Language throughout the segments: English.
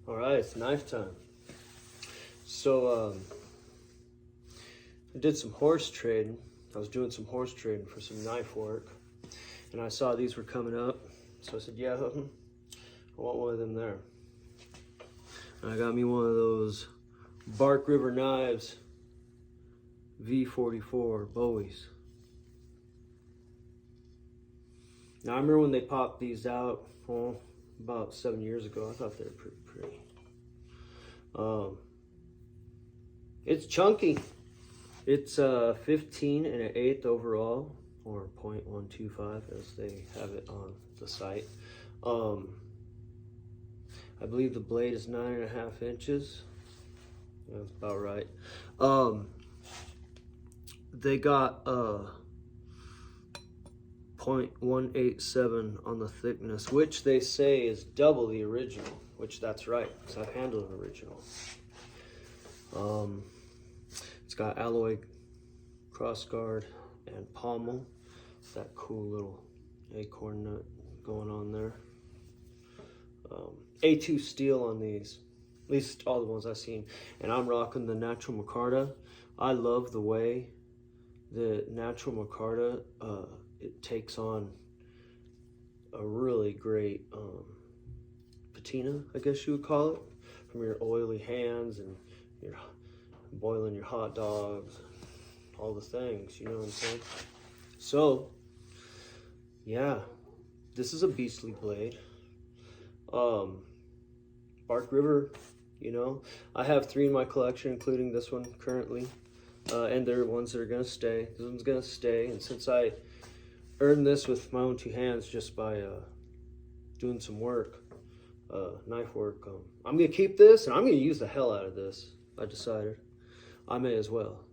All right, it's knife time. So, I did some horse trading. I was doing some horse trading for some knife work, and I saw these were coming up. So I said, yeah, I want one of them there. And I got me one of those River Knives V-44 Bowies. Now, I remember when they popped these out, about 7 years ago. I thought they were pretty pretty. It's chunky. It's 15 and an eighth overall, or 0.125 as they have it on the site. I believe the blade is 9.5 inches. That's about right. They got 0.187 on the thickness, which they say is double the original, which that's right, because I've handled an original. It's got alloy crossguard and pommel. That cool little acorn nut going on there. A2 steel on these, at least all the ones I've seen. And I'm rocking the natural micarta. I love the way the natural micarta, it takes on a really great patina, I guess you would call it, from your oily hands and your boiling your hot dogs, all the things, you know what I'm saying? So, yeah, this is a beastly blade. River, you know, I have 3 in my collection, including this one currently, and they're ones that are gonna stay. This one's gonna stay, and since I earned this with my own 2 hands just by doing some work, knife work, I'm gonna keep this, and I'm gonna use the hell out of this. I decided I may as well.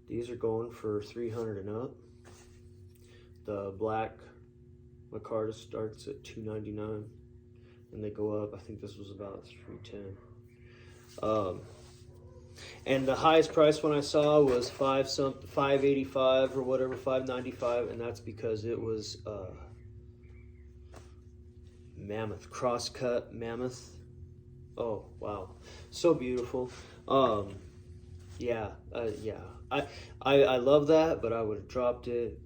These are going for 300 and up. The black micarta starts at $299, and they go up. I think this was about $310. And the highest price one I saw was $585 or whatever, $595, and that's because it was mammoth, cross-cut mammoth. Oh wow, so beautiful. Yeah. I love that, but I would have dropped it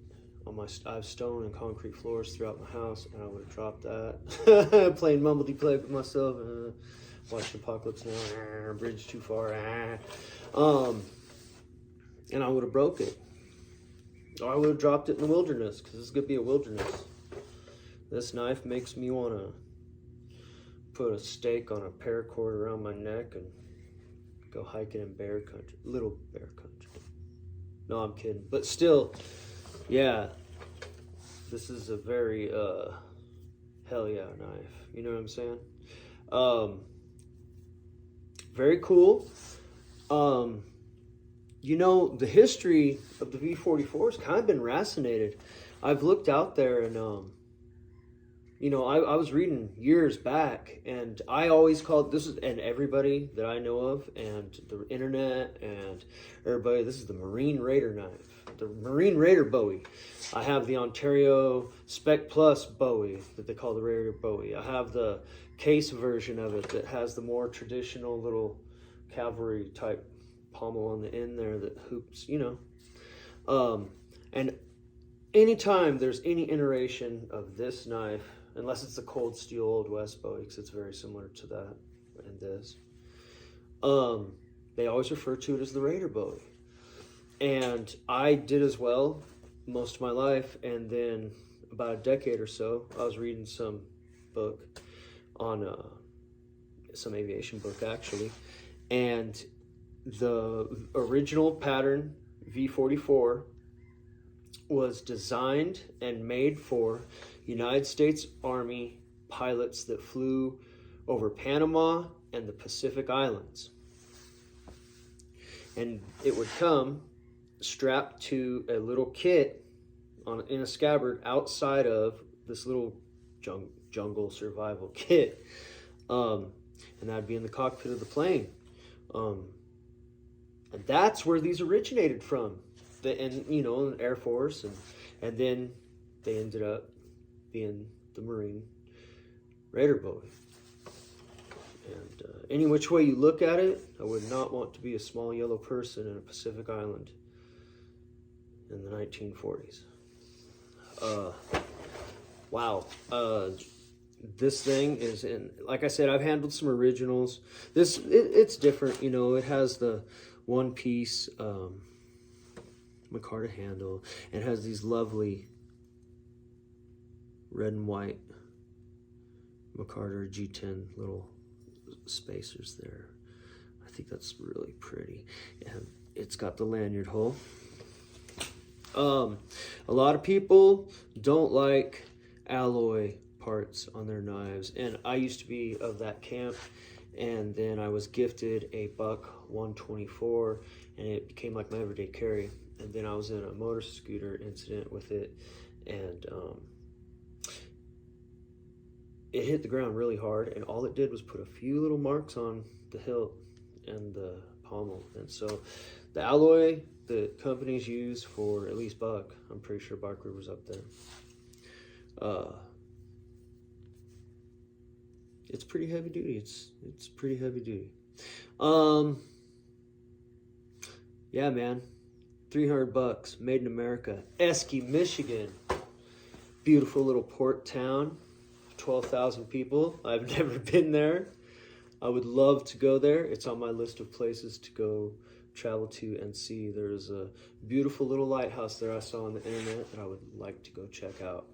on my. I have stone and concrete floors throughout my house, and I would have dropped that. Playing mumbledy-play with myself. Watch Apocalypse Now. Bridge too far. And I would have broke it. Or I would have dropped it in the wilderness, because this is gonna be a wilderness. This knife makes me want to put a stake on a paracord around my neck and go hiking in bear country, little bear country. No, I'm kidding, but still, yeah, this is a very hell yeah knife. You know what I'm saying? Very cool. You know, the history of the V-44 has kind of been racinated. I've looked out there and you know, I was reading years back, and I always called this is, and everybody that I know of, and the internet, and everybody, this is the Marine Raider knife, the Marine Raider Bowie. I have the Ontario Spec Plus Bowie that they call the Raider Bowie. I have the case version of it that has the more traditional little cavalry type pommel on the end there that hoops, you know. And anytime there's any iteration of this knife, unless it's the cold steel Old West Bowie, because it's very similar to that and this, they always refer to it as the Raider Bowie. And I did as well most of my life, and then about a decade or so, I was reading some book on some aviation book actually, and the original pattern V-44 was designed and made for United States Army pilots that flew over Panama and the Pacific Islands. And it would come strapped to a little kit in a scabbard outside of this little jungle survival kit. And that'd be in the cockpit of the plane. And that's where these originated from. And you know, the Air Force, and then they ended up being the Marine Raider Bowie. And any which way you look at it, I would not want to be a small yellow person in a Pacific island in the 1940s. Wow. This thing is in, like I said, I've handled some originals. It's different, you know. It has the one piece micarta handle, and has these lovely red and white micarta G10 little spacers there. I think that's really pretty. And it's got the lanyard hole. A lot of people don't like alloy parts on their knives, and I used to be of that camp. And then I was gifted a Buck 124, and it became like my everyday carry. And then I was in a motor scooter incident with it, and it hit the ground really hard, and all it did was put a few little marks on the hilt and the pommel. And so the alloy that companies use for at least Buck, I'm pretty sure Bark River's up there, it's pretty heavy duty. It's pretty heavy duty. Yeah, man. $300, made in America. Esky, Michigan. Beautiful little port town. 12,000 people. I've never been there. I would love to go there. It's on my list of places to go travel to and see. There's a beautiful little lighthouse there I saw on the internet that I would like to go check out.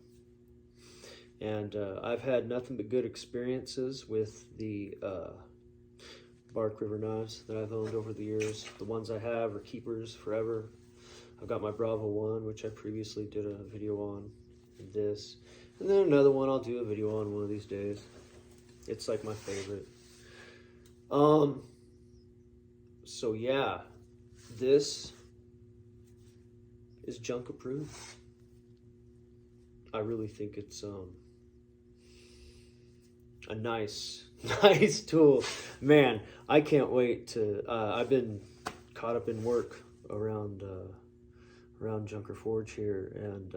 And I've had nothing but good experiences with the Bark River knives that I've owned over the years. The ones I have are keepers forever. I've got my Bravo 1, which I previously did a video on, and this. And then another one I'll do a video on one of these days. It's like my favorite. So yeah, this is junk approved. I really think it's a nice tool. Man, I can't wait to, I've been caught up in work around Junker Forge here, and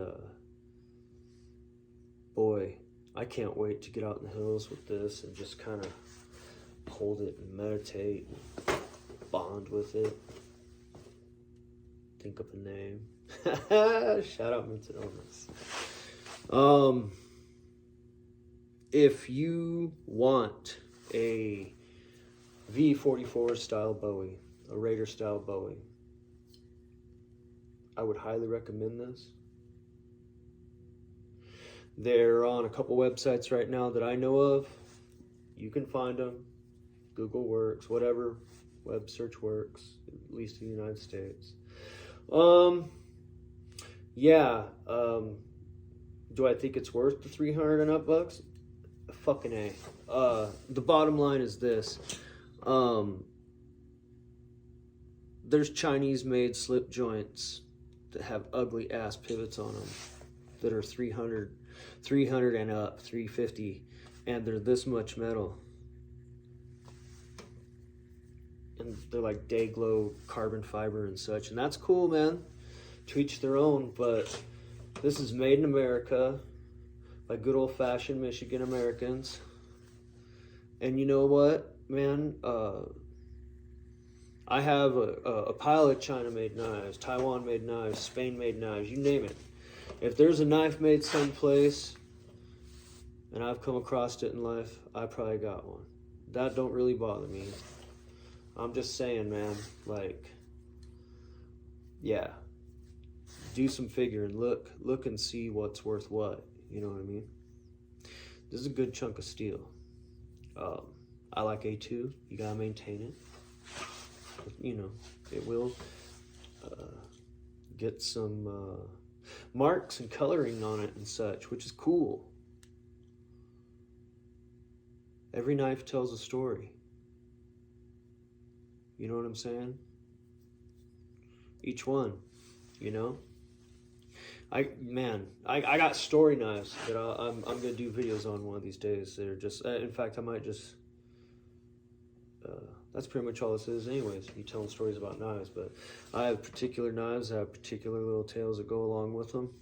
boy, I can't wait to get out in the hills with this and just kind of hold it and meditate and bond with it. Think up a name. Shout out Mental Illness. If you want a V-44 style Bowie, a Raider style Bowie, I would highly recommend this. They're on a couple websites right now that I know of. You can find them. Google works, whatever web search works, at least in the United States. Yeah. Do I think it's worth the 300 and up bucks? Fucking A. The bottom line is this. There's Chinese-made slip joints that have ugly ass pivots on them that are 300 and up, 350, and they're this much metal. And they're like day glow carbon fiber and such, and that's cool, man. To each their own, but this is made in America by good old-fashioned Michigan Americans. And you know what, man? I have a pile of China-made knives, Taiwan-made knives, Spain-made knives, you name it. If there's a knife made someplace and I've come across it in life, I probably got one. That don't really bother me. I'm just saying, man, like, yeah. Do some figuring, look and see what's worth what, you know what I mean? This is a good chunk of steel. I like A2, you gotta maintain it. You know, it will get some marks and coloring on it and such, which is cool. Every knife tells a story. You know what I'm saying? Each one, you know? I got story knives that I'm gonna do videos on one of these days. They're just, in fact, I might just, that's pretty much all this is anyways, me telling stories about knives. But I have particular knives that have particular little tales that go along with them.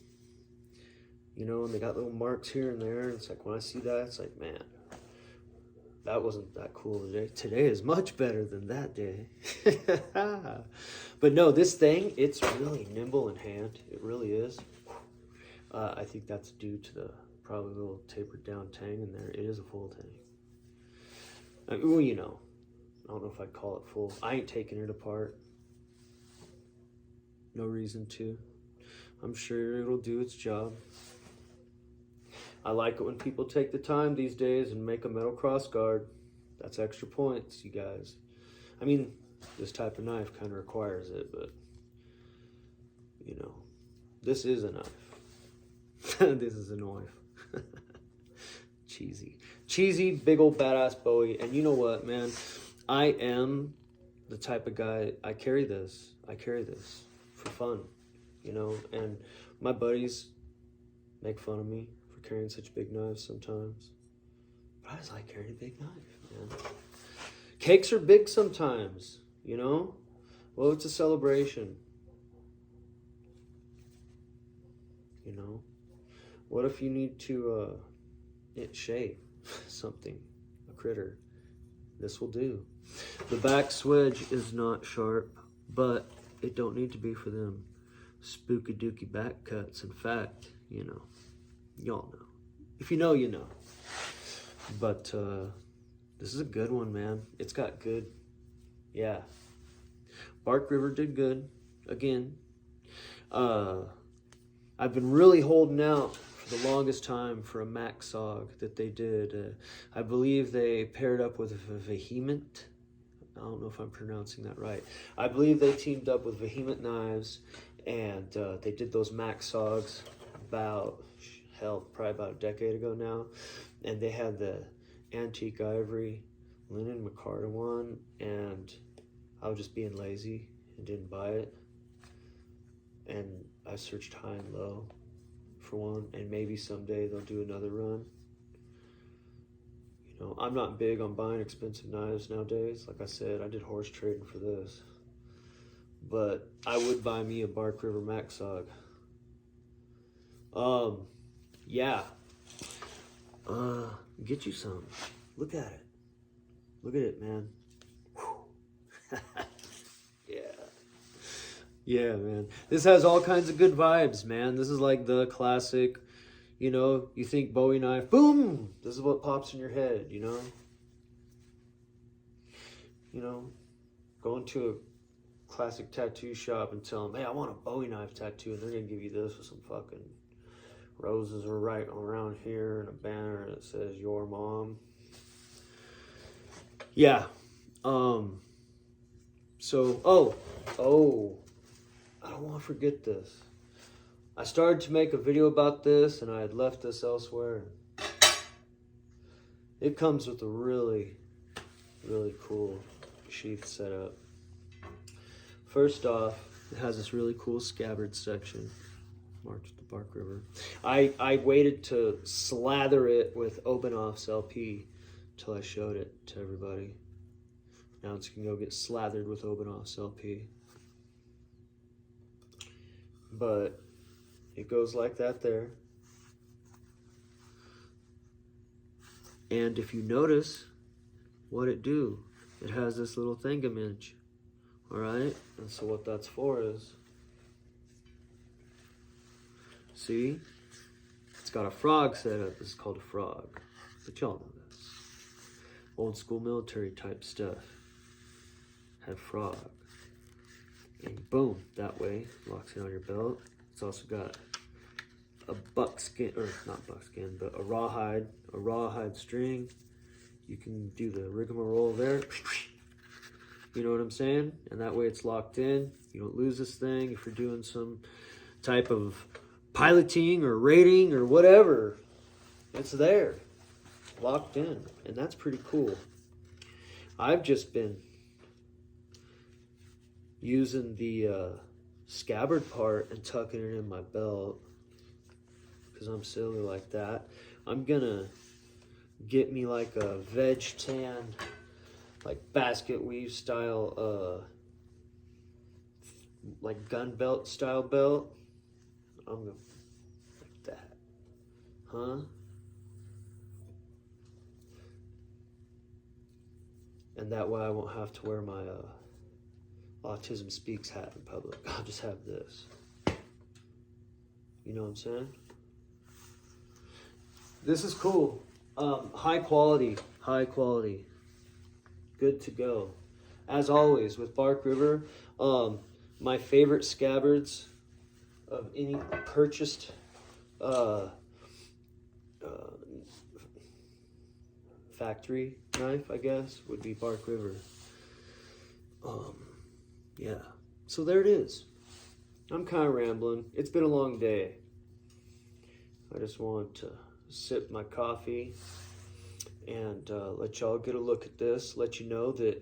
You know, and they got little marks here and there. And it's like, when I see that, it's like, man, that wasn't that cool today. Today is much better than that day. But no, this thing, it's really nimble in hand. It really is. I think that's due to the probably little tapered down tang in there. It is a full tang. I mean, well, you know, I don't know if I'd call it full. I ain't taking it apart. No reason to. I'm sure it'll do its job. I like it when people take the time these days and make a metal cross guard. That's extra points, you guys. I mean, this type of knife kind of requires it, but, you know, this is a knife. This is a knife. Cheesy. Cheesy, big old badass Bowie. And you know what, man? I am the type of guy, I carry this for fun, you know? And my buddies make fun of me for carrying such big knives sometimes. But I just like carrying a big knife, man. Cakes are big sometimes, you know? Well, it's a celebration. You know? What if you need to shave something, a critter? This will do. The back swedge is not sharp, but it don't need to be for them spooky dooky back cuts. In fact, you know, y'all know. If you know, you know. But this is a good one, man. It's got good, yeah. Bark River did good, again. I've been really holding out for the longest time for a Mac SOG that they did. I believe they paired up with Vehement. I don't know if I'm pronouncing that right. I believe they teamed up with Vehement Knives, and they did those Mac SOGs about, hell, probably about a decade ago now. And they had the antique ivory linen micarta one, and I was just being lazy and didn't buy it. And I searched high and low for one, and maybe someday they'll do another run. You know, I'm not big on buying expensive knives nowadays. Like I said, I did horse trading for this. But I would buy me a Bark River Mac SOG. Yeah. Get you some. Look at it. Look at it, man. Yeah. Yeah, man. This has all kinds of good vibes, man. This is like the classic, you know, you think Bowie knife, boom! This is what pops in your head, you know? You know, go into a classic tattoo shop and tell them, hey, I want a Bowie knife tattoo, and they're going to give you this with some fucking roses are right around here and a banner that says your mom. Yeah. So, I don't want to forget this. I started to make a video about this, and I had left this elsewhere. It comes with a really, really cool sheath setup. First off, it has this really cool scabbard section marked with the Bark River. I waited to slather it with Obanoff's LP till I showed it to everybody. Now it's gonna go get slathered with Obanoff's LP. But it goes like that there. And if you notice what it do, it has this little thingamidge. Alright? And so what that's for is, see? It's got a frog setup. This is called a frog. But y'all know this. Old school military type stuff. Had frog. And boom, that way, locks it on your belt. It's also got a buckskin, or not buckskin, but a rawhide string. You can do the rigmarole there. You know what I'm saying? And that way it's locked in. You don't lose this thing if you're doing some type of piloting or raiding or whatever. It's there, locked in, and that's pretty cool. I've just been using the scabbard part and tucking it in my belt because I'm silly like that. I'm gonna get me like a veg tan, like basket weave style, like gun belt style belt. I'm gonna like that, huh? And that way I won't have to wear my Autism Speaks hat in public. I'll just have this. You know what I'm saying? This is cool. High quality. Good to go. As always, with Bark River, my favorite scabbards of any purchased factory knife, I guess, would be Bark River. Yeah. So there it is. I'm kind of rambling. It's been a long day. I just want to sip my coffee and let y'all get a look at this. Let you know that,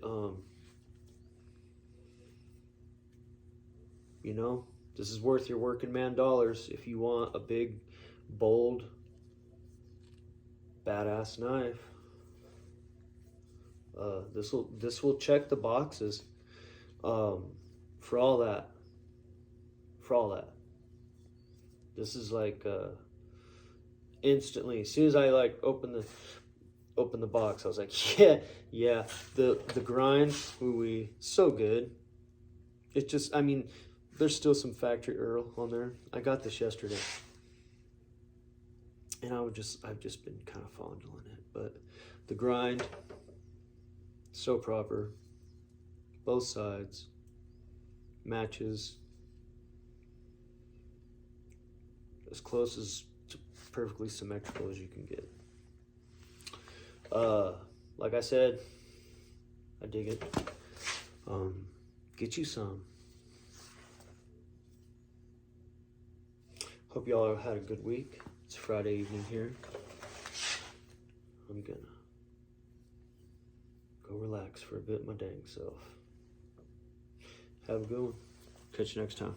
you know, this is worth your working man dollars if you want a big, bold, badass knife. This will check the boxes for all that. This is like instantly, as soon as I like open the box, I was like, yeah. The grind, ooh-wee, so good. It just, I mean, there's still some factory Earl on there. I got this yesterday, and I've just been kind of fondling it, but the grind, so proper, both sides, matches, as close as to perfectly symmetrical as you can get. Like I said, I dig it. Get you some. Hope y'all had a good week. It's Friday evening here. I'm gonna go relax for a bit, my dang self. Have a good one. Catch you next time.